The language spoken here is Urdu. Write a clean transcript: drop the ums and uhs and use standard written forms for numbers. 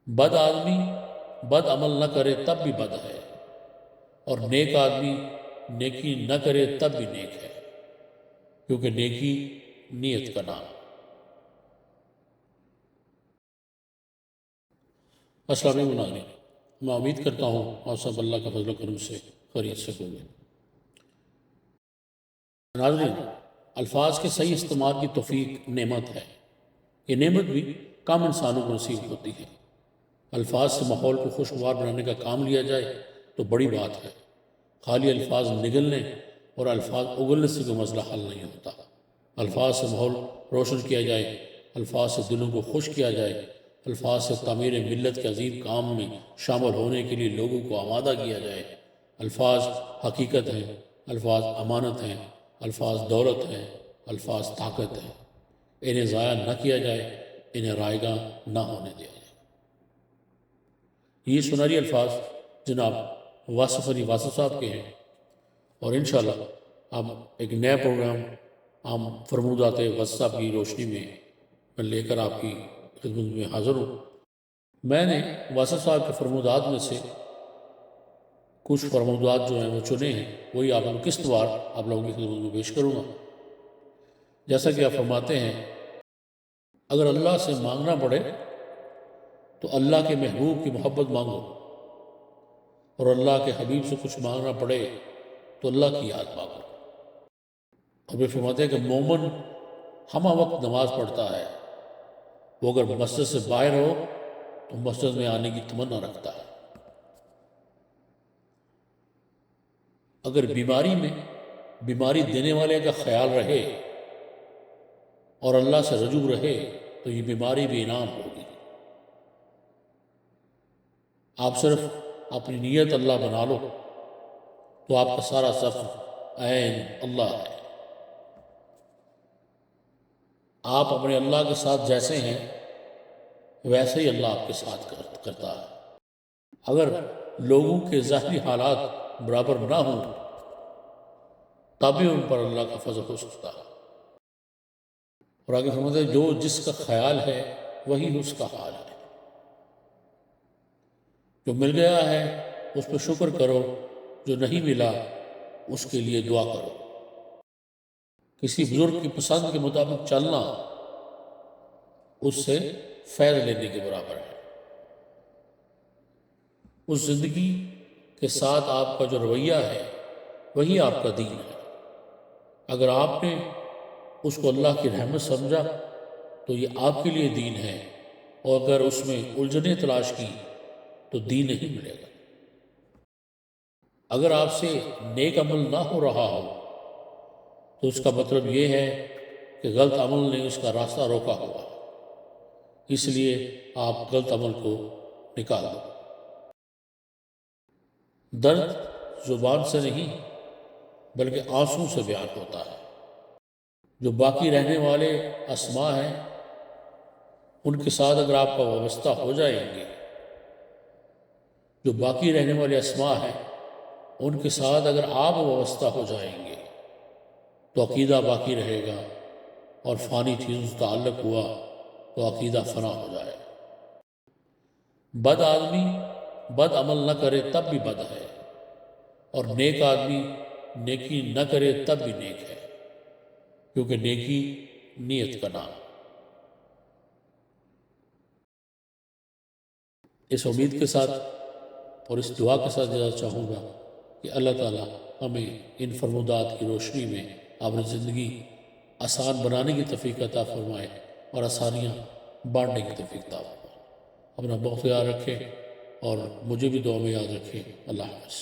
بد آدمی بد عمل نہ کرے تب بھی بد ہے، اور نیک آدمی نیکی نہ کرے تب بھی نیک ہے، کیونکہ نیکی نیت کا نام۔ السلام علیکم ناظرین، میں امید کرتا ہوں آپ سب اللہ کا فضل و کرم سے خیریت سے ہوں گے۔ ناظرین، الفاظ کے صحیح استعمال کی توفیق نعمت ہے۔ یہ نعمت بھی کم انسانوں کو نصیب ہوتی ہے۔ الفاظ سے ماحول کو خوشگوار بنانے کا کام لیا جائے تو بڑی بات ہے۔ خالی الفاظ نگلنے اور الفاظ اگلنے سے کوئی مسئلہ حل نہیں ہوتا۔ الفاظ سے ماحول روشن کیا جائے، الفاظ سے دلوں کو خوش کیا جائے، الفاظ سے تعمیر ملت کے عظیم کام میں شامل ہونے کے لیے لوگوں کو آمادہ کیا جائے۔ الفاظ حقیقت ہیں، الفاظ امانت ہیں، الفاظ دولت ہیں، الفاظ طاقت ہیں۔ انہیں ضائع نہ کیا جائے، انہیں رائیگاں نہ ہونے دیا جائے۔ یہ سنہری الفاظ جناب واصف صاحب کے ہیں، اور انشاءاللہ اب ایک نیا پروگرام ہم فرمودات واصف صاحب کی روشنی میں لے کر آپ کی خدمت میں حاضر ہوں۔ میں نے واصف صاحب کے فرمودات میں سے کچھ فرمودات جو ہیں وہ چنے ہیں، وہی آپ لوگ قسط وار آپ لوگوں کی خدمت میں پیش کروں گا۔ جیسا کہ آپ فرماتے ہیں، اگر اللہ سے مانگنا پڑے تو اللہ کے محبوب کی محبت مانگو، اور اللہ کے حبیب سے کچھ مانگنا پڑے تو اللہ کی یاد مانگو۔ اور یہ فرماتے ہیں کہ مومن ہمہ وقت نماز پڑھتا ہے، وہ اگر مسجد سے باہر ہو تو مسجد میں آنے کی تمنا رکھتا ہے۔ اگر بیماری میں بیماری دینے والے کا خیال رہے اور اللہ سے رجوع رہے تو یہ بیماری بھی انعام ہوگی۔ آپ صرف اپنی نیت اللہ بنا لو تو آپ کا سارا سفر عین اللہ ہے۔ آپ اپنے اللہ کے ساتھ جیسے ہیں ویسے ہی اللہ آپ کے ساتھ کرتا ہے۔ اگر لوگوں کے ظاہری حالات برابر نہ ہوں تب بھی ان پر اللہ کا فضل ہو سکتا ہے۔ اور آگے فرماتے ہیں، جو جس کا خیال ہے وہی اس کا حال ہے۔ جو مل گیا ہے اس پہ شکر کرو، جو نہیں ملا اس کے لیے دعا کرو۔ کسی بزرگ کی پسند کے مطابق چلنا اس سے فیض لینے کے برابر ہے۔ اس زندگی کے ساتھ آپ کا جو رویہ ہے وہی آپ کا دین ہے۔ اگر آپ نے اس کو اللہ کی رحمت سمجھا تو یہ آپ کے لیے دین ہے، اور اگر اس میں الجھنیں تلاش کی تو دین نہیں ملے گا۔ اگر آپ سے نیک عمل نہ ہو رہا ہو تو اس کا مطلب یہ ہے کہ غلط عمل نے اس کا راستہ روکا ہوا، اس لیے آپ غلط عمل کو نکال دو۔ درد زبان سے نہیں بلکہ آنسوں سے بیان ہوتا ہے۔ جو باقی رہنے والے اسماء ہیں ان کے ساتھ اگر آپ کا وابستہ ہو جائیں گے، جو باقی رہنے والے اسماء ہیں ان کے ساتھ اگر آپ وابستہ ہو جائیں گے تو عقیدہ باقی رہے گا، اور فانی چیزوں سے تعلق ہوا تو عقیدہ فنا ہو جائے۔ بد آدمی بد عمل نہ کرے تب بھی بد ہے، اور نیک آدمی نیکی نہ کرے تب بھی نیک ہے، کیونکہ نیکی نیت کا نام۔ اس امید کے ساتھ اور اس دعا کے ساتھ چاہوں گا کہ اللہ تعالیٰ ہمیں ان فرمودات کی روشنی میں اپنی زندگی آسان بنانے کی توفیق عطا فرمائے اور آسانیاں بانٹنے کی توفیق عطا فرمائے۔ اپنا بہت خیال رکھیں اور مجھے بھی دعا میں یاد رکھیں۔ اللہ حافظ۔